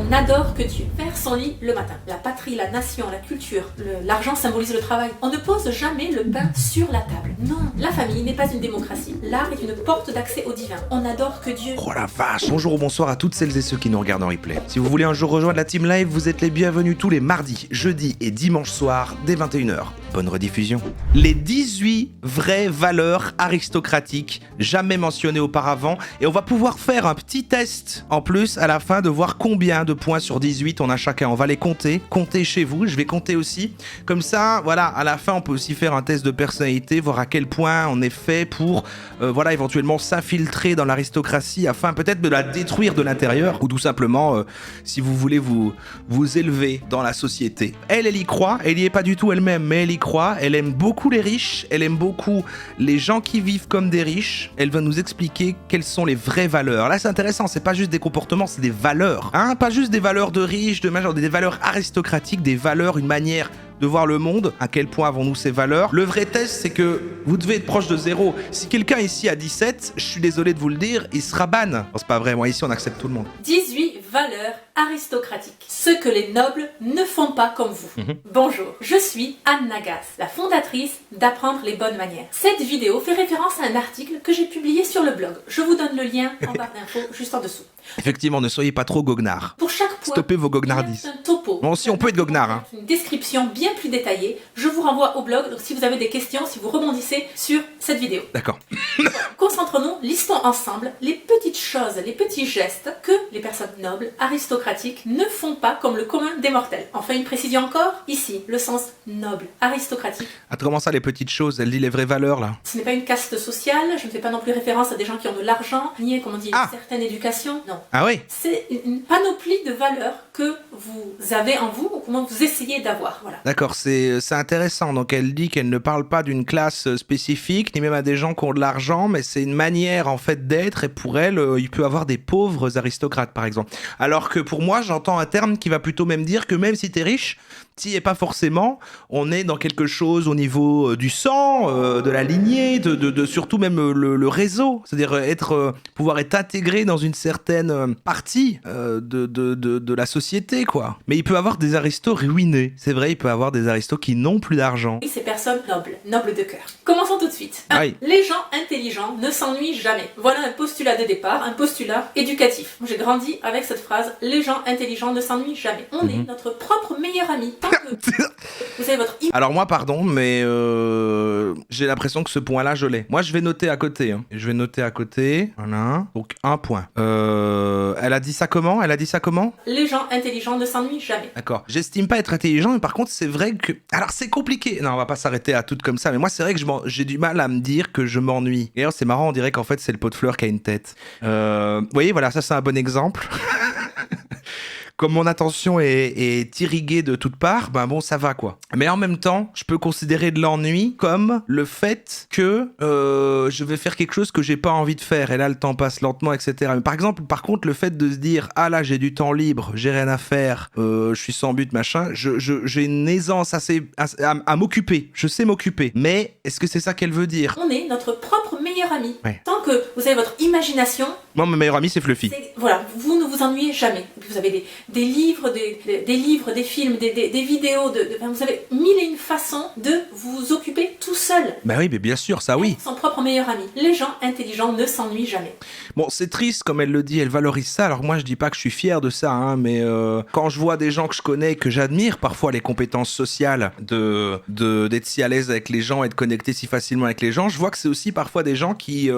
On n'adore que Dieu. Faire son lit le matin. La patrie, la nation, la culture, l'argent symbolise le travail. On ne pose jamais le pain sur la table. Non, la famille n'est pas une démocratie. L'art est une porte d'accès au divin. On n'adore que Dieu. Oh la vache. Bonjour ou bonsoir à toutes celles et ceux qui nous regardent en replay. Si vous voulez un jour rejoindre la Team Live, vous êtes les bienvenus tous les mardis, jeudis et dimanches soirs dès 21h. Bonne rediffusion. Les 18 vraies valeurs aristocratiques jamais mentionnées auparavant, et on va pouvoir faire un petit test en plus à la fin de voir combien de points sur 18 on a chacun. On va les compter chez vous, je vais compter aussi. Comme ça, voilà, à la fin on peut aussi faire un test de personnalité, voir à quel point on est fait pour voilà, éventuellement s'infiltrer dans l'aristocratie afin peut-être de la détruire de l'intérieur, ou tout simplement si vous voulez vous élever dans la société. Elle y croit, elle y est pas du tout elle-même, mais elle y croit, elle aime beaucoup les riches, elle aime beaucoup les gens qui vivent comme des riches. Elle va nous expliquer quelles sont les vraies valeurs. Là c'est intéressant, c'est pas juste des comportements, c'est des valeurs, hein, pas juste des valeurs de riches, de major, des valeurs aristocratiques, des valeurs, une manière de voir le monde. À quel point avons-nous ces valeurs? Le vrai test, c'est que vous devez être proche de 0. Si quelqu'un ici a 17, je suis désolé de vous le dire, il sera ban. Non, c'est pas vrai, moi ici on accepte tout le monde. 18 valeurs aristocratiques. Ce que les nobles ne font pas comme vous. Bonjour, je suis Anne Nagas, la fondatrice d'Apprendre les bonnes manières. Cette vidéo fait référence à un article que j'ai publié sur le blog. Je vous donne le lien en barre d'infos juste en dessous. Effectivement, ne soyez pas trop goguenards. Pour chaque point, stoppez vos il y a goguenardises. un topo. Bon, si on peut être goguenard, hein. Une description bien plus détaillée. Je vous renvoie au blog, donc si vous avez des questions, si vous rebondissez sur cette vidéo. D'accord. Concentrons-nous, listons ensemble les petites choses, les petits gestes que les personnes nobles, aristocratiques, ne font pas comme le commun des mortels. Enfin, une précision encore, ici, le sens noble, aristocratique. Attends, comment ça les petites choses? Elle dit les vraies valeurs là. Ce n'est pas une caste sociale, je ne fais pas non plus référence à des gens qui ont de l'argent, ni, comme on dit, une certaine éducation, non. Ah oui. C'est une panoplie de valeurs que vous avez en vous, ou comment vous essayez d'avoir, voilà. D'accord, c'est intéressant. Donc elle dit qu'elle ne parle pas d'une classe spécifique, ni même à des gens qui ont de l'argent, mais c'est une manière en fait d'être, et pour elle, il peut avoir des pauvres aristocrates par exemple. Alors que pour moi, j'entends un terme qui va plutôt même dire que même si t'es riche, t'y es pas forcément, on est dans quelque chose au niveau du sang, de la lignée, de surtout même le réseau, c'est-à-dire pouvoir être intégré dans une certaine partie de la société, quoi. Mais il peut avoir des aristos ruinés, c'est vrai, il peut avoir des aristos qui n'ont plus d'argent. Et ces personnes nobles de cœur. Commençons tout de suite. Oui. Les gens intelligents ne s'ennuient jamais. Voilà un postulat de départ, un postulat éducatif. Moi, j'ai grandi avec cette phrase, les gens intelligents ne s'ennuient jamais. On est notre propre meilleur ami. Tant que vous avez votre Alors moi, pardon, mais j'ai l'impression que ce point-là, je l'ai. Moi, je vais noter à côté. Hein. Je vais noter à côté. Voilà. Donc, un point. Elle a dit ça comment? Les gens intelligents ne s'ennuient jamais. D'accord. J'estime pas être intelligent, mais par contre, c'est vrai que... Alors, c'est compliqué. Non, on va pas s'arrêter à tout comme ça, mais moi, c'est vrai que j'ai du mal à me dire que je m'ennuie. D'ailleurs, c'est marrant, on dirait qu'en fait, c'est le pot de fleurs qui a une tête. Vous voyez, voilà, ça, c'est un bon exemple. Comme mon attention est irriguée de toutes parts, ben bon, ça va quoi. Mais en même temps, je peux considérer de l'ennui comme le fait que je vais faire quelque chose que j'ai pas envie de faire. Et là, le temps passe lentement, etc. Mais par contre, le fait de se dire, ah là, j'ai du temps libre, j'ai rien à faire, je suis sans but, machin, j'ai une aisance assez à m'occuper. Je sais m'occuper. Mais est-ce que c'est ça qu'elle veut dire? On est notre propre meilleur ami. Ouais. Tant que vous avez votre imagination... Moi, mon meilleur ami, c'est Fluffy. Voilà, vous ne vous ennuyez jamais. Vous avez des livres, des films, des vidéos, vous avez mille et une façons de vous occuper tout seul. Bah oui, mais bien sûr, ça oui. Son propre meilleur ami. Les gens intelligents ne s'ennuient jamais. Bon, c'est triste, comme elle le dit, elle valorise ça. Alors moi, je dis pas que je suis fier de ça, hein, mais quand je vois des gens que je connais, que j'admire, parfois les compétences sociales d'être si à l'aise avec les gens et de connecter si facilement avec les gens, je vois que c'est aussi parfois des gens qui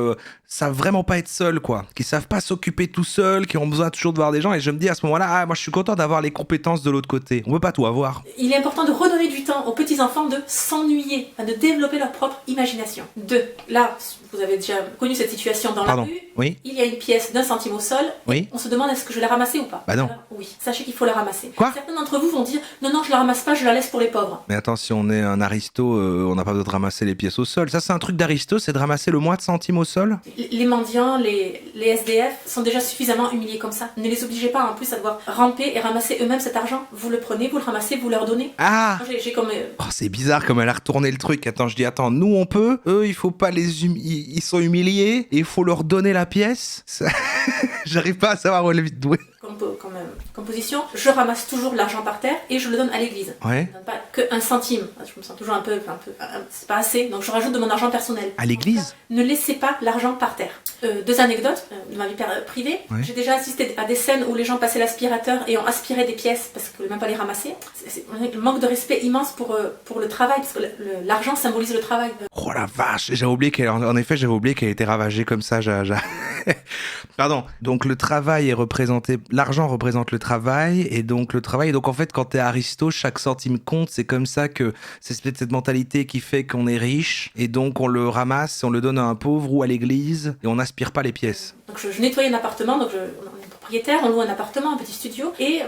savent vraiment pas être seuls, quoi. Qui savent pas s'occuper tout seuls, qui ont besoin toujours de voir des gens. Et je me dis à ce moment-là, ah, moi je suis content d'avoir les compétences de l'autre côté. On peut pas tout avoir. Il est important de redonner du temps aux petits-enfants de s'ennuyer, de développer leur propre imagination. 2. Là, vous avez déjà connu cette situation dans la rue. Oui. Il y a une pièce d'1 centime au sol. Oui. On se demande est-ce que je l'ai ramassée ou pas. Bah non. Alors, oui, sachez qu'il faut la ramasser. Quoi? Certains d'entre vous vont dire non, je la ramasse pas, je la laisse pour les pauvres. Mais attends, si on est un aristo, on n'a pas besoin de ramasser les pièces au sol. Ça, c'est un truc d'aristo, c'est de ramasser le moins de centimes au sol? Les mendiants, les SDF sont déjà suffisamment humiliés comme ça. Ne les obligez pas en plus à devoir ramper et ramasser eux-mêmes cet argent. Vous le prenez, vous le ramassez, vous leur donnez. Ah! J'ai comme... Oh, c'est bizarre comme elle a retourné le truc. Attends, nous on peut, eux il faut pas ils sont humiliés et il faut leur donner la pièce. Ça... J'arrive pas à savoir où elle est douée. Comme composition, je ramasse toujours l'argent par terre et je le donne à l'église. Ouais. Je ne donne pas que 1 centime. Je me sens toujours un peu c'est pas assez, donc je rajoute de mon argent personnel. À l'église? Ne laissez pas l'argent par terre. 2 anecdotes de ma vie privée. Ouais. J'ai déjà assisté à des scènes où les gens passaient l'aspirateur et ont aspiré des pièces parce qu'ils ne voulaient même pas les ramasser. C'est un manque de respect immense pour le travail, parce que l'argent symbolise le travail. Oh la vache, j'avais oublié en effet, j'avais oublié qu'elle était ravagée comme ça. Pardon. Donc l'argent représente le travail, et donc en fait, quand t'es aristo, chaque centime compte. C'est comme ça que c'est peut-être cette mentalité qui fait qu'on est riche, et donc on le ramasse, on le donne à un pauvre ou à l'église, et on n'aspire pas les pièces. Donc je nettoyais un appartement, donc on est propriétaire, on loue un appartement, un petit studio, et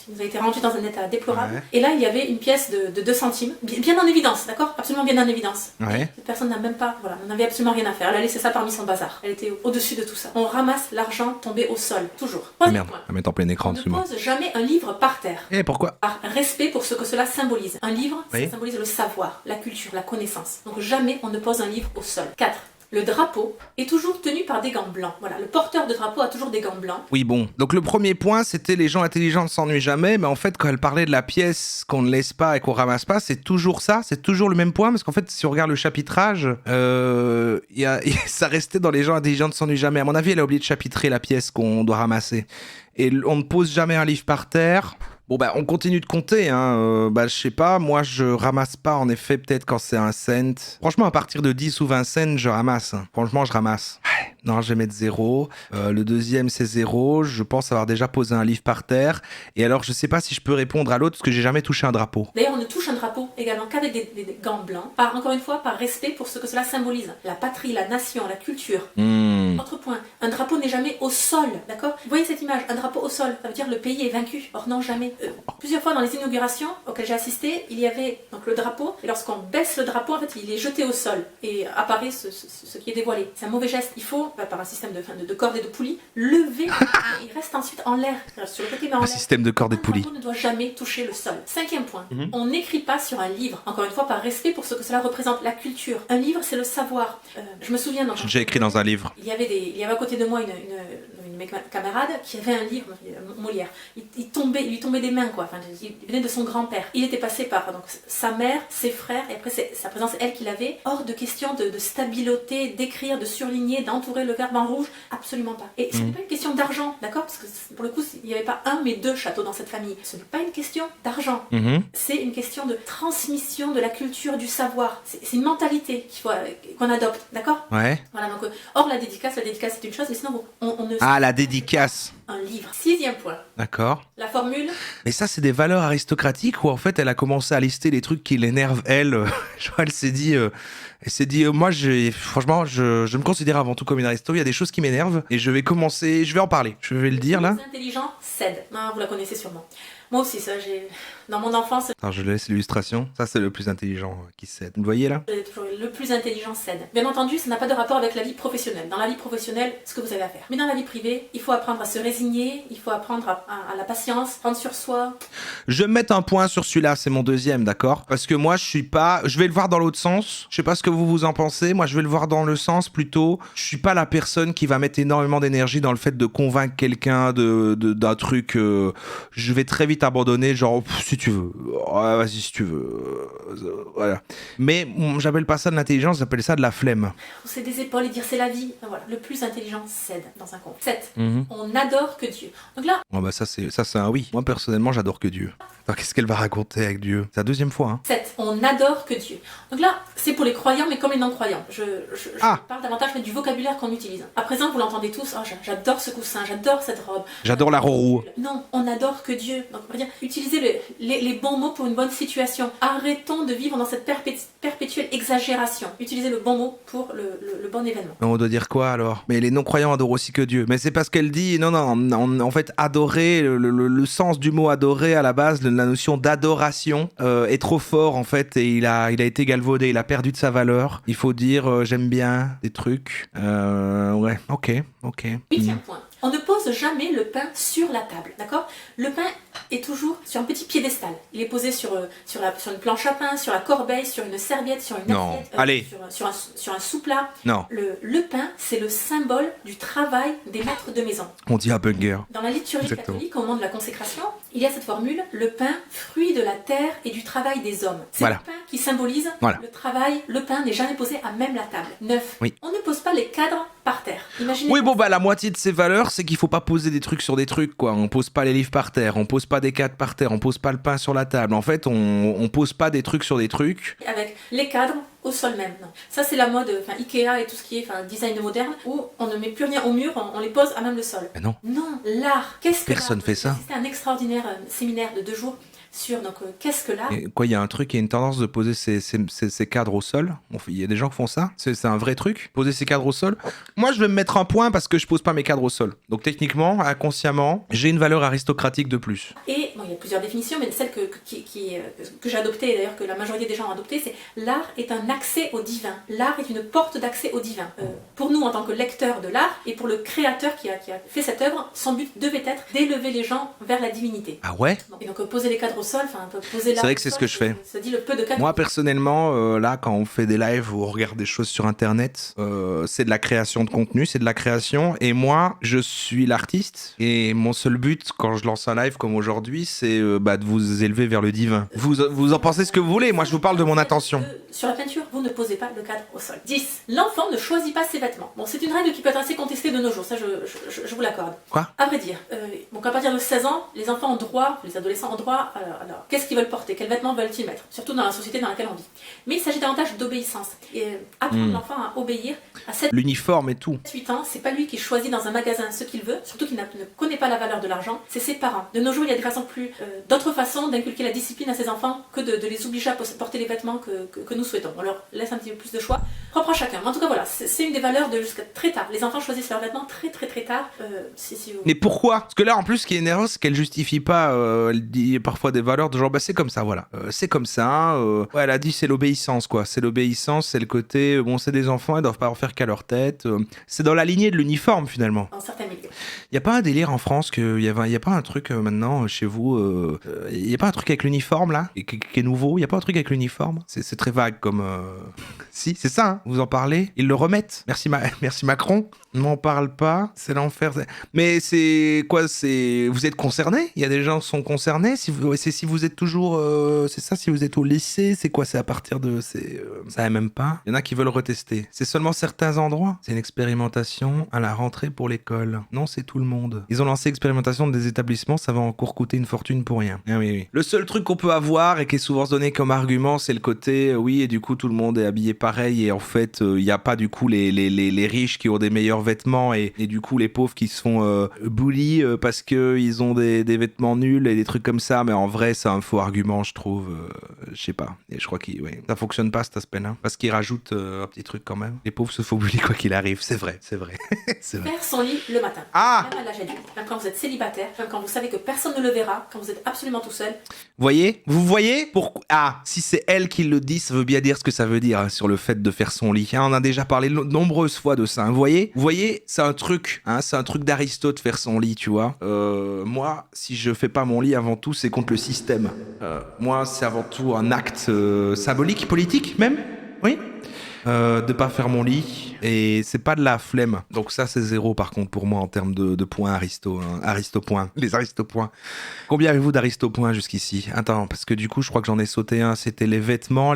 il nous a été rendu dans un état déplorable. Ouais. Et là, il y avait une pièce de 2 centimes, bien en évidence, d'accord? Absolument bien en évidence. Ouais. Cette personne n'a même pas, on n'avait absolument rien à faire. Elle a laissé ça parmi son bazar. Elle était au-dessus de tout ça. On ramasse l'argent tombé au sol, toujours. Ah merde, à mettre en plein écran. On ne pose jamais un livre par terre. Et pourquoi? Par respect pour ce que cela symbolise. Un livre, ça symbolise le savoir, la culture, la connaissance. Donc jamais on ne pose un livre au sol. 4. Le drapeau est toujours tenu par des gants blancs. Voilà, le porteur de drapeau a toujours des gants blancs. Oui, bon. Donc le premier point, c'était les gens intelligents ne s'ennuient jamais. Mais en fait, quand elle parlait de la pièce qu'on ne laisse pas et qu'on ramasse pas, c'est toujours ça. C'est toujours le même point. Parce qu'en fait, si on regarde le chapitrage, ça restait dans les gens intelligents ne s'ennuient jamais. À mon avis, elle a oublié de chapitrer la pièce qu'on doit ramasser. Et on ne pose jamais un livre par terre. Bon, bah, on continue de compter, hein. Je sais pas, moi, je ramasse pas, en effet, peut-être quand c'est 1 cent. Franchement, à partir de 10 ou 20 cents, je ramasse. Franchement, je ramasse. Non, je vais mettre 0. Le deuxième, c'est 0. Je pense avoir déjà posé un livre par terre. Et alors, je sais pas si je peux répondre à l'autre, parce que j'ai jamais touché un drapeau. D'ailleurs, on ne touche un drapeau également qu'avec des gants blancs. Encore une fois, par respect pour ce que cela symbolise. La patrie, la nation, la culture. Autre point, un drapeau n'est jamais au sol, d'accord? Vous voyez cette image, un drapeau au sol, ça veut dire le pays est vaincu. Or non, jamais. Plusieurs fois dans les inaugurations auxquelles j'ai assisté, il y avait donc le drapeau, et lorsqu'on baisse le drapeau, en fait, il est jeté au sol, et apparaît ce qui est dévoilé. C'est un mauvais geste. Il faut, par un système de cordes et de poulies, lever, et il reste ensuite en l'air, sur le côté, mais en l'air. Un système de cordes et de poulies. Un drapeau ne doit jamais toucher le sol. 5e point, on n'écrit pas sur un livre, encore une fois, par respect pour ce que cela représente, la culture. Un livre, c'est le savoir. Je me souviens... J'ai déjà écrit dans un livre. Il y avait à côté de moi une mes camarades qui avait un livre, Molière. Il lui tombait des mains, quoi. Enfin, il venait de son grand-père. Il était passé par donc, sa mère, ses frères, et après sa présence, elle qui l'avait. Hors de question de stabiloter, d'écrire, de surligner, d'entourer le verbe en rouge. Absolument pas. Et ce n'est pas une question d'argent, d'accord? Parce que pour le coup, il n'y avait pas 1 mais 2 châteaux dans cette famille. Ce n'est pas une question d'argent. C'est une question de transmission de la culture, du savoir. C'est une mentalité qu'on adopte, d'accord? Ouais. Voilà, donc, or la dédicace c'est une chose, mais sinon on ne... Ah, la dédicace. Un livre. 6e point. D'accord. La formule. Mais ça, c'est des valeurs aristocratiques où en fait, elle a commencé à lister les trucs qui l'énervent, elle. Je crois, elle s'est dit, moi, franchement, je me considère avant tout comme une aristo. Il y a des choses qui m'énervent et je vais en parler. Je vais le dire là. Les intelligents cèdent. Non, vous la connaissez sûrement. Moi aussi, ça, dans mon enfance... Alors, je laisse l'illustration. Ça, c'est le plus intelligent qui cède. Vous le voyez là? Le plus intelligent cède. Bien entendu, ça n'a pas de rapport avec la vie professionnelle. Dans la vie professionnelle, ce que vous avez à faire. Mais dans la vie privée, il faut apprendre à se résigner, il faut apprendre à la patience, prendre sur soi. Je vais mettre un point sur celui-là, c'est mon deuxième, d'accord? Parce que moi, je vais le voir dans l'autre sens. Je sais pas ce que vous en pensez. Moi, je vais le voir dans le sens plutôt. Je suis pas la personne qui va mettre énormément d'énergie dans le fait de convaincre quelqu'un d'un truc. Je vais très vite abandonner, genre, si tu veux. Ouais, vas-y, si tu veux. Voilà. Mais j'appelle pas ça de l'intelligence, j'appelle ça de la flemme. C'est des épaules et dire c'est la vie. Voilà. Le plus intelligent cède dans un conte. 7. On n'adore que Dieu. Donc là... Oh bah ça c'est un oui. Moi personnellement j'adore que Dieu. Alors qu'est-ce qu'elle va raconter avec Dieu? C'est la deuxième fois. Hein. 7. On n'adore que Dieu. Donc là, c'est pour les croyants mais comme les non-croyants. Je parle davantage du vocabulaire qu'on utilise. À présent, vous l'entendez tous. Oh, j'adore ce coussin, j'adore cette robe. J'adore la roue. Non, on n'adore que Dieu. Donc on va dire, utilisez les bons mots pour une bonne situation. Arrêtons de vivre dans cette perpétuelle exagération. Utilisez le bon mot pour le bon événement. On doit dire quoi alors? Mais les non-croyants adorent aussi que Dieu. Mais c'est parce qu'elle dit, non, en fait, adorer, le sens du mot adorer à la base, la notion d'adoration est trop fort en fait, et il a été galvaudé, il a perdu de sa valeur. Il faut dire, j'aime bien des trucs. Ouais, ok. 8e point. On ne pose jamais le pain sur la table, d'accord? Le pain est toujours sur un petit piédestal. Il est posé sur une planche à pain, sur la corbeille, sur une serviette, sur une Non. assiette, Allez. sur un sous-plat. Non. Le pain, c'est le symbole du travail des maîtres de maison. On dit Habunger. Dans la liturgie Exactement. catholique, au moment de la consécration, il y a cette formule, le pain, fruit de la terre et du travail des hommes. C'est Voilà. le pain qui symbolise le travail. Le pain n'est jamais posé à même la table. 9. Oui. On ne pose pas les cadres par terre. Imaginez. Oui, bon, bah, la moitié de ses valeurs, c'est qu'il faut pas poser des trucs sur des trucs, quoi. On pose pas les livres par terre, on pose pas des cadres par terre, on pose pas le pain sur la table. En fait, on pose pas des trucs sur des trucs. Avec les cadres au sol même. Non. Ça, c'est la mode Ikea et tout ce qui est design moderne, où on ne met plus rien au mur, on les pose à même le sol. Mais non. Non, l'art. Qu'est-ce que Personne l'art fait ça. C'était un extraordinaire séminaire de 2 jours sur qu'est-ce que l'art. Et quoi, il y a un truc, il y a une tendance de poser ces cadres au sol. Il y a des gens qui font ça. C'est un vrai truc, poser ces cadres au sol. Moi, je vais me mettre un point parce que je pose pas mes cadres au sol. Donc techniquement, inconsciemment, j'ai une valeur aristocratique de plus. Et bon, il y a plusieurs définitions, mais celle que j'ai adoptée, et d'ailleurs que la majorité des gens ont adoptée, c'est l'art est un accès au divin. L'art est une porte d'accès au divin. Pour nous, en tant que lecteurs de l'art, et pour le créateur qui a fait cette œuvre, son but devait être d'élever les gens vers la divinité. Ah ouais? Et donc poser les cadres au sol, poser l'art. C'est vrai que c'est ce que je fais. Ça dit le peu de cadres. Moi, personnellement, là, quand on fait des lives ou on regarde des choses sur Internet, c'est de la création de contenu, c'est de la création. Et moi, je suis l'artiste. Et mon seul but, quand je lance un live comme aujourd'hui, c'est de vous élever vers le divin. Vous en pensez ce que vous voulez. Moi, je vous parle de mon intention. Sur la peinture, vous ne posez pas le cadre au sol. 10. L'enfant ne choisit pas ses vêtements. Bon, c'est une règle qui peut être assez contestée de nos jours, ça je vous l'accorde. Quoi? À vrai dire, donc à partir de 16 ans, les enfants ont droit, les adolescents ont droit, alors qu'est-ce qu'ils veulent porter? Quels vêtements veulent-ils mettre? Surtout dans la société dans laquelle on vit. Mais il s'agit davantage d'obéissance. Et apprendre l'enfant à obéir à 7 L'uniforme et tout. 8 ans, c'est pas lui qui choisit dans un magasin ce qu'il veut, surtout qu'il ne connaît pas la valeur de l'argent, c'est ses parents. De nos jours, il y a des façons d'autres façons d'inculquer la discipline à ses enfants que de les obliger à porter les vêtements que nous souhaitons. On leur laisse un petit peu plus de choix, propre à chacun. Mais en tout cas, voilà, c'est une des valeurs de jusqu'à très tard. Les enfants choisissent leurs vêtements très très très tard. Si vous... Mais pourquoi? Parce que là, en plus, ce qui est énervant, c'est qu'elle justifie pas. Elle dit parfois des valeurs de genre, c'est comme ça, voilà. C'est comme ça. Ouais, elle a dit c'est l'obéissance, quoi. C'est l'obéissance, c'est le côté. Bon, c'est des enfants, ils doivent pas en faire qu'à leur tête. C'est dans la lignée de l'uniforme, finalement. Dans certains milieux. Y a pas un délire en France y a pas un truc maintenant chez vous. Y a pas un truc avec l'uniforme là, qui est nouveau. Y a pas un truc avec l'uniforme. C'est très vague comme. Si, c'est ça. Hein, vous en parlez. Ils le remettent. Merci Macron. M'en parle pas. C'est l'enfer. Mais c'est quoi? Vous êtes concernés? Il y a des gens qui sont concernés. Si vous êtes toujours. C'est ça. Si vous êtes au lycée, c'est quoi? C'est à partir de. Ça va même pas. Il y en a qui veulent retester. C'est seulement certains endroits. C'est une expérimentation à la rentrée pour l'école. Non, c'est tout le monde. Ils ont lancé l'expérimentation des établissements. Ça va encore coûter une fortune pour rien. Ah oui. Le seul truc qu'on peut avoir et qui est souvent donné comme argument, c'est le côté oui, et du coup tout le monde est habillé pareil et en fait il n'y a pas du coup les riches qui ont des meilleurs vêtements et du coup les pauvres qui se font bully parce qu'ils ont des vêtements nuls et des trucs comme ça, mais en vrai c'est un faux argument, je trouve. Je sais pas, et je crois que ça fonctionne pas cet aspect-là parce qu'ils rajoutent un petit truc quand même. Les pauvres se font bully quoi qu'il arrive, c'est vrai. C'est vrai. Faire son lit le matin. Ah, même à l'âge adulte, même quand vous êtes célibataire, même quand vous savez que personne ne le verra, quand vous êtes absolument tout seul. Vous voyez pourquoi? Ah, si c'est elle qui le dit, ça veut bien dire ce que ça veut dire, hein, sur le fait de faire son lit. Hein, on a déjà parlé nombreuses fois de ça. Hein, vous voyez, c'est un truc. Hein, c'est un truc d'Aristote faire son lit, tu vois. Moi, si je fais pas mon lit, avant tout, c'est contre le système. Moi, c'est avant tout un acte symbolique, politique même. Oui. De pas faire mon lit, et c'est pas de la flemme. Donc ça c'est 0 par contre pour moi en termes de points Aristo, hein. Aristo-points, les Aristo-points. Combien avez-vous d'Aristo-points jusqu'ici? Attends, parce que du coup je crois que j'en ai sauté un, c'était les vêtements,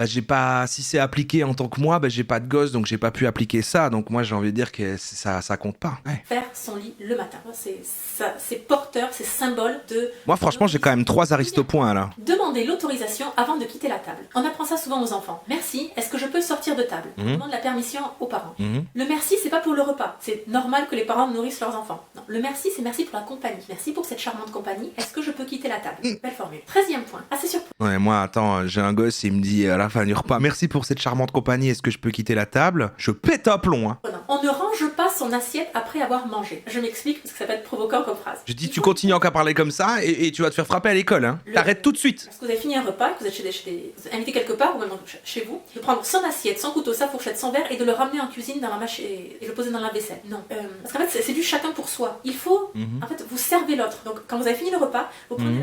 j'ai pas, si c'est appliqué en tant que moi, j'ai pas de gosse, donc j'ai pas pu appliquer ça, donc moi j'ai envie de dire que ça compte pas. Ouais. Faire son lit le matin, c'est porteur, c'est symbole de... Moi franchement j'ai quand même 3 Aristo-points là. Demander l'autorisation avant de quitter la table. On apprend ça souvent aux enfants. Merci, est-ce que je peux sortir de table? On demande la permission aux parents. Le merci, c'est pas pour le repas. C'est normal que les parents nourrissent leurs enfants. Non, le merci, c'est merci pour la compagnie. Merci pour cette charmante compagnie. Est-ce que je peux quitter la table? Belle formule. 13e point, assez surprenant. Ouais, moi, attends, j'ai un gosse, il me dit à la fin du repas, merci pour cette charmante compagnie, est-ce que je peux quitter la table? Je pète un plomb, hein. On ne range pas son son assiette après avoir mangé. Je m'explique parce que ça peut être provoquant comme phrase. Je dis, tu continues encore à parler comme ça et tu vas te faire frapper à l'école. Hein. T'arrêtes tout de suite. Lorsque vous avez fini un repas, que vous êtes vous êtes invité quelque part ou même chez vous, de prendre son assiette, son couteau, sa fourchette, son verre et de le ramener en cuisine dans la machine et le poser dans la vaisselle. Non. Parce qu'en fait, c'est du chacun pour soi. Il faut, en fait, vous servez l'autre. Donc, quand vous avez fini le repas, vous prenez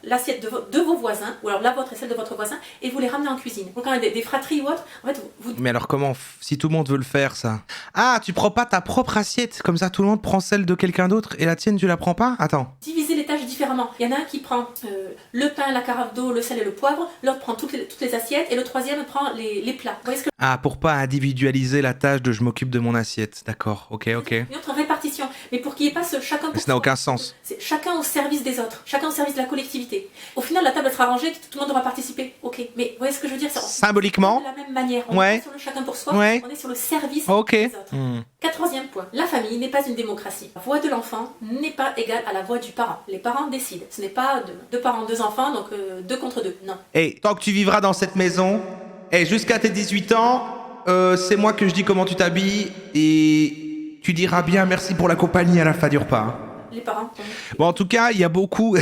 l'assiette de vos voisins, ou alors la vôtre et celle de votre voisin, et vous les ramenez en cuisine. Donc, quand il y a des fratries ou autres, en fait, vous... Mais alors comment, si tout le monde veut le faire, ça? Ah, tu prends pas ta propre assiette, comme ça tout le monde prend celle de quelqu'un d'autre, et la tienne tu la prends pas? Attends. Diviser les tâches différemment. Il y en a un qui prend le pain, la carafe d'eau, le sel et le poivre, l'autre prend toutes les assiettes, et le troisième prend les plats. Vous voyez ce que... Ah, pour pas individualiser la tâche de je m'occupe de mon assiette. D'accord, ok. Une autre répartition. Mais pour qu'il n'y ait pas ce chacun pour Mais ça n'a aucun sens. C'est chacun au service des autres, chacun au service de la collectivité. Au final, la table sera rangée, tout le monde aura participé. Ok, mais vous voyez ce que je veux dire? Symboliquement. De la même manière, on est sur le chacun pour soi, on est sur le service des autres. Quatrième point, la famille n'est pas une démocratie. La voix de l'enfant n'est pas égale à la voix du parent. Les parents décident. Ce n'est pas deux parents, deux enfants, donc 2 contre 2. Non. Hey, tant que tu vivras dans cette maison, jusqu'à tes 18 ans, c'est moi que je dis comment tu t'habilles et tu diras bien merci pour la compagnie à la fin du repas. Hein. Les parents. Bon, en tout cas, il y a beaucoup.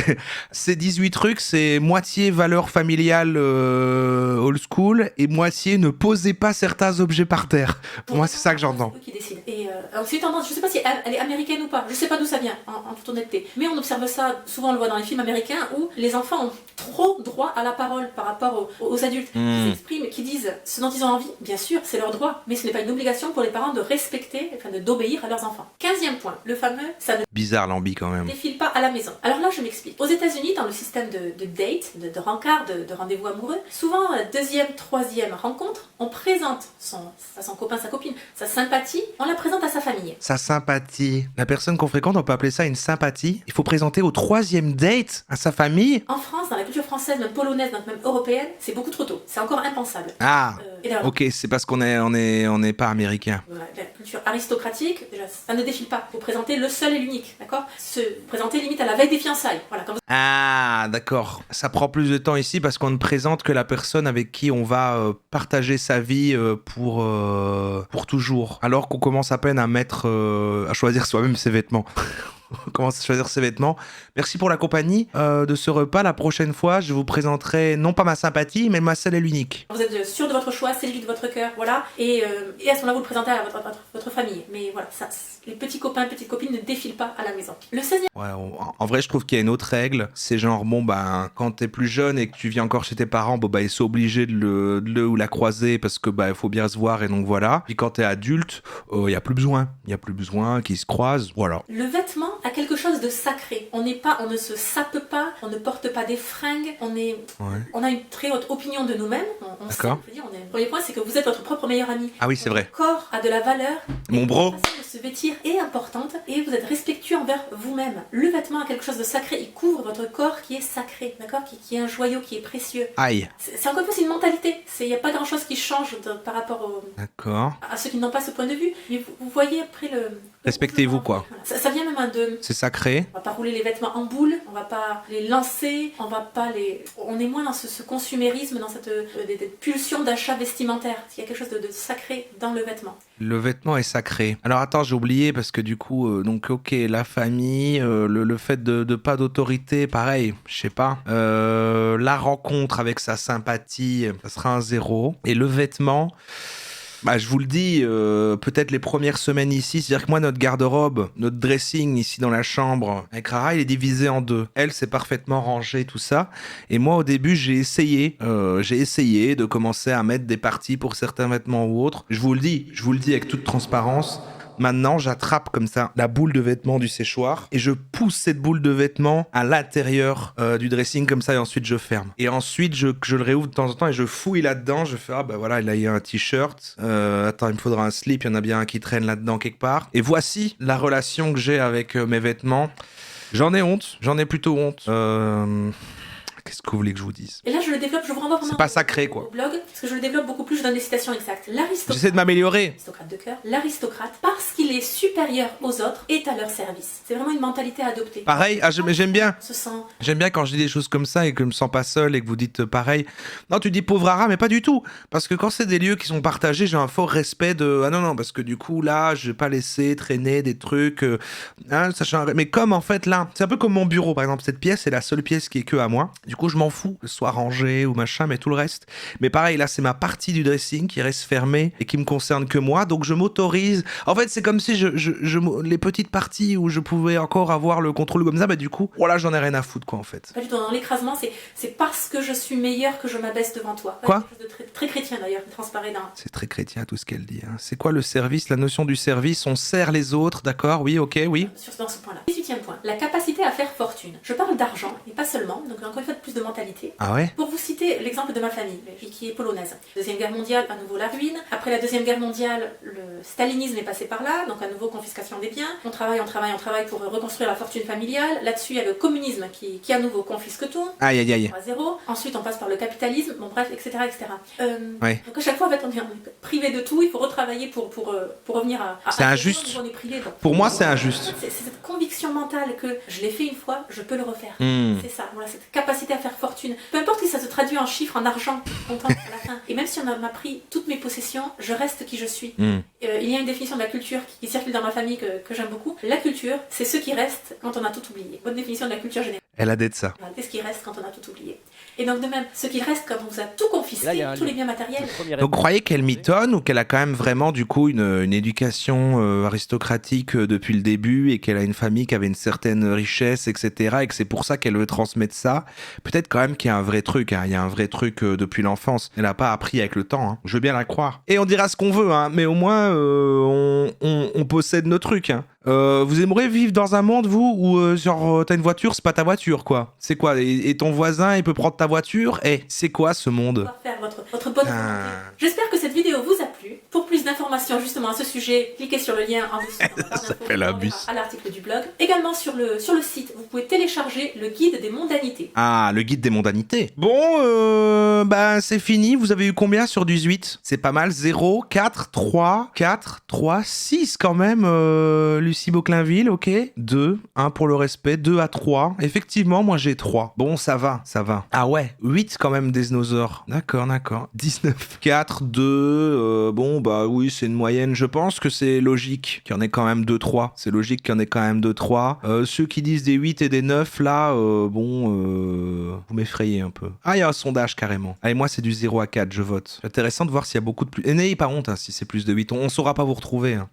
Ces 18 trucs, c'est moitié valeur familiale old school et moitié ne posez pas certains objets par terre. Pour moi, c'est ça que j'entends. C'est eux qui décident. Et c'est une tendance, je ne sais pas si elle est américaine ou pas, je ne sais pas d'où ça vient, en toute honnêteté. Mais on observe ça, souvent on le voit dans les films américains, où les enfants ont trop droit à la parole par rapport aux adultes qui s'expriment, qui disent ce dont ils ont envie. Bien sûr, c'est leur droit, mais ce n'est pas une obligation pour les parents de respecter, d'obéir à leurs enfants. 15e point, le fameux, ça ne bizarre l'ambi quand même. défile pas à la maison. Alors là, je m'explique. Aux États-Unis, dans le système de date, de rencard, de rendez-vous amoureux, souvent, deuxième, troisième rencontre, on présente à son copain, sa copine, sa sympathie, on la présente à sa famille. Sa sympathie. La personne qu'on fréquente, on peut appeler ça une sympathie. Il faut présenter au 3e date à sa famille. En France, dans la culture française, même polonaise, donc même européenne, c'est beaucoup trop tôt. C'est encore impensable. Ah, alors, ok, c'est parce qu'on est pas américain. La culture aristocratique, déjà, ça ne défile pas. Vous présentez le seul et l'unique, d'accord? Se présenter limite à la veille des fiançailles. Voilà, comme... Ah, d'accord. Ça prend plus de temps ici parce qu'on ne présente que la personne avec qui on va partager sa vie pour toujours. Alors qu'on commence à peine à choisir soi-même ses vêtements. On commence à choisir ses vêtements. Merci pour la compagnie de ce repas. La prochaine fois, je vous présenterai non pas ma sympathie, mais ma seule et l'unique. Vous êtes sûr de votre choix, c'est lui de votre cœur, voilà. Et à ce moment-là, vous le présentez à votre famille. Mais voilà, ça, les petits copains, petites copines ne défilent pas à la maison. Le 16e... Ouais, en vrai, je trouve qu'il y a une autre règle. C'est genre, bon, ben, quand t'es plus jeune et que tu viens encore chez tes parents, bon, bah, ils sont obligés de le ou la croiser parce que, bah, il faut bien se voir et donc voilà. Puis quand t'es adulte, il y a plus besoin. Il y a plus besoin qu'ils se croisent, voilà. Le vêtement a quelque chose de sacré. On ne se sape pas, on ne porte pas des fringues, on a une très haute opinion de nous-mêmes. D'accord. Le premier point, c'est que vous êtes votre propre meilleur ami. Ah oui, c'est vrai. Le corps a de la valeur. Mon bro. La façon de se vêtir est importante et vous êtes respectueux envers vous-même. Le vêtement a quelque chose de sacré, il couvre votre corps qui est sacré, d'accord, qui est un joyau, qui est précieux. Aïe. C'est encore une fois, c'est une mentalité. Il n'y a pas grand-chose qui change par rapport D'accord. à ceux qui n'ont pas ce point de vue. Mais vous voyez après le... Respectez-vous, quoi. Voilà. Ça vient même de... C'est sacré. On va pas rouler les vêtements en boule, on va pas les lancer, on est moins dans ce consumérisme, dans cette des pulsions d'achat vestimentaire. Il y a quelque chose de sacré dans le vêtement. Le vêtement est sacré. Alors attends, j'ai oublié parce que du coup, donc ok, la famille, le fait de pas d'autorité, pareil, je sais pas. La rencontre avec sa sympathie, ça sera un 0. Et le vêtement... Bah, je vous le dis, peut-être les premières semaines ici, c'est-à-dire que moi, notre garde-robe, notre dressing ici dans la chambre avec Rara, il est divisé en 2. Elle, c'est parfaitement rangé, tout ça. Et moi, au début, j'ai essayé de commencer à mettre des parties pour certains vêtements ou autres. Je vous le dis avec toute transparence. Maintenant, j'attrape comme ça la boule de vêtements du séchoir et je pousse cette boule de vêtements à l'intérieur du dressing comme ça et ensuite je ferme. Et ensuite, je le réouvre de temps en temps et je fouille là-dedans. Je fais, ah bah voilà, là il y a un t-shirt. Attends, il me faudra un slip, il y en a bien un qui traîne là-dedans quelque part. Et voici la relation que j'ai avec mes vêtements. J'en ai honte, j'en ai plutôt honte. Qu'est-ce que vous voulez que je vous dise? Et là, je le développe, je vous renvoie vraiment C'est pas sacré, quoi. au blog, parce que je le développe beaucoup plus, je donne des citations exactes. J'essaie de m'améliorer. L'aristocrate de cœur, l'aristocrate, parce qu'il est supérieur aux autres, est à leur service. C'est vraiment une mentalité à adopter. Pareil, mais j'aime bien. On se sent... J'aime bien quand je dis des choses comme ça et que je me sens pas seul et que vous dites pareil. Non, tu dis pauvre Ara, mais pas du tout. Parce que quand c'est des lieux qui sont partagés, j'ai un fort respect de... Ah non, parce que du coup, là, je vais pas laisser traîner des trucs... Mais comme en fait, là, c'est un peu comme mon bureau, par exemple. Cette pièce, c'est la seule pièce qui est que à moi. Du coup, je m'en fous, que ce soit rangé ou machin, mais tout le reste. Mais pareil, là, c'est ma partie du dressing qui reste fermée et qui me concerne que moi. Donc, je m'autorise. En fait, c'est comme si les petites parties où je pouvais encore avoir le contrôle comme ça, bah du coup, voilà, j'en ai rien à foutre, quoi, en fait. Pas du tout. Dans l'écrasement, c'est parce que je suis meilleur que je m'abaisse devant toi. Quoi? Quelque chose de très chrétien, d'ailleurs, transparaît dans... C'est très chrétien, tout ce qu'elle dit. Hein. C'est quoi le service? La notion du service, on sert les autres, d'accord? Oui, ok, oui. Dans ce point-là. 18e point, la capacité à faire fortune. Je parle d'argent, et pas seulement, donc encore une fois, plus de mentalité. Ah ouais? Pour vous citer l'exemple de ma famille, qui est polonaise. Deuxième guerre mondiale, à nouveau la ruine. Après la Deuxième Guerre mondiale, le stalinisme est passé par là, donc à nouveau confiscation des biens. On travaille pour reconstruire la fortune familiale. Là-dessus, il y a le communisme qui à nouveau confisque tout. Aïe, aïe, aïe. À zéro. Ensuite, on passe par le capitalisme, bon bref, etc. etc. Ouais. Donc à chaque fois, en fait, on est privé de tout, il faut retravailler pour revenir à c'est injuste. où on est privé, donc. Pour moi, c'est injuste. C'est cette conviction mentale que je l'ai fait une fois, je peux le refaire. Mm. C'est ça, voilà, cette capacité à faire fortune. Peu importe si ça se traduit en chiffres, en argent, content à la fin. Et même si on m'a pris toutes mes possessions, je reste qui je suis. Mm. Il y a une définition de la culture qui circule dans ma famille que j'aime beaucoup. La culture, c'est ce qui reste quand on a tout oublié. Bonne définition de la culture générale. Elle a d'être ça. C'est ce qui reste quand on a tout oublié. Et donc de même, ce qui reste quand on vous a tout confisqué, Là, tous les biens matériels. Donc vous croyez qu'elle mitonne ou qu'elle a quand même vraiment du coup une éducation aristocratique depuis le début et qu'elle a une famille qui avait une certaine richesse, etc. et que c'est pour ça qu'elle veut transmettre ça? Peut-être quand même qu'il y a un vrai truc, hein. Il y a un vrai truc depuis l'enfance. Elle n'a pas appris avec le temps, hein. Je veux bien la croire. Et on dira ce qu'on veut, hein, mais au moins on possède nos trucs, hein. Vous aimeriez vivre dans un monde, vous, où genre t'as une voiture, c'est pas ta voiture, quoi? C'est quoi? Et ton voisin, il peut prendre ta voiture? C'est quoi ce monde? Faire votre bonne volonté. J'espère que cette vidéo vous a plu. Pour plus d'informations justement à ce sujet, cliquez sur le lien en dessous. Ça fait la bus. À l'article du blog. Également sur le site, vous pouvez télécharger le guide des mondanités. Ah, le guide des mondanités. Bon, c'est fini. Vous avez eu combien sur 18? C'est pas mal. 0, 4, 3, 6 quand même. Lucie Beauclainville, ok. 2, 1 pour le respect. 2 à 3. Effectivement, moi j'ai 3. Bon, ça va. Ah ouais, 8 quand même des dinosaures. D'accord. 19. 4, 2, oui, c'est une moyenne. Je pense que c'est logique qu'il y en ait quand même 2, 3. C'est logique qu'il y en ait quand même 2, 3. Ceux qui disent des 8 et des 9, là, vous m'effrayez un peu. Ah, il y a un sondage carrément. Allez, moi c'est du 0 à 4, je vote. C'est intéressant de voir s'il y a beaucoup de plus... Et n'ayez pas honte si c'est plus de 8. On saura pas vous retrouver. Hein.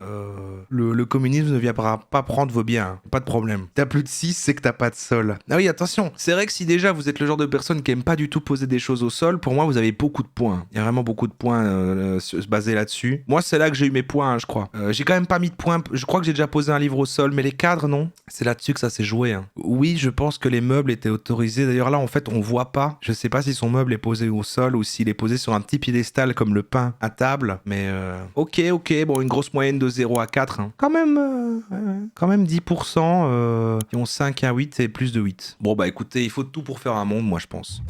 Le communisme ne viendra pas prendre vos biens. Hein. Pas de problème. T'as plus de 6, c'est que t'as pas de sol. Ah oui, attention. C'est vrai que si déjà vous êtes le genre de personne qui aime pas du tout poser des choses au sol, pour moi vous avez beaucoup de points. Il y a vraiment beaucoup de points basés là-dessus. Moi c'est là que j'ai eu mes points, hein, je crois. J'ai quand même pas mis de points. Je crois que j'ai déjà posé un livre au sol, mais les cadres non. C'est là-dessus que ça s'est joué. Hein. Oui, je pense que les meubles étaient autorisés. D'ailleurs là en fait on voit pas. Je sais pas si son meuble est posé au sol ou s'il est posé sur un petit piédestal comme le pain à table. Mais ok. Bon, une grosse moyenne de 0 à 4. Hein. Quand même 10%. Qui ont 5 à 8 et plus de 8. Bon bah écoutez, il faut tout pour faire un monde, moi je pense.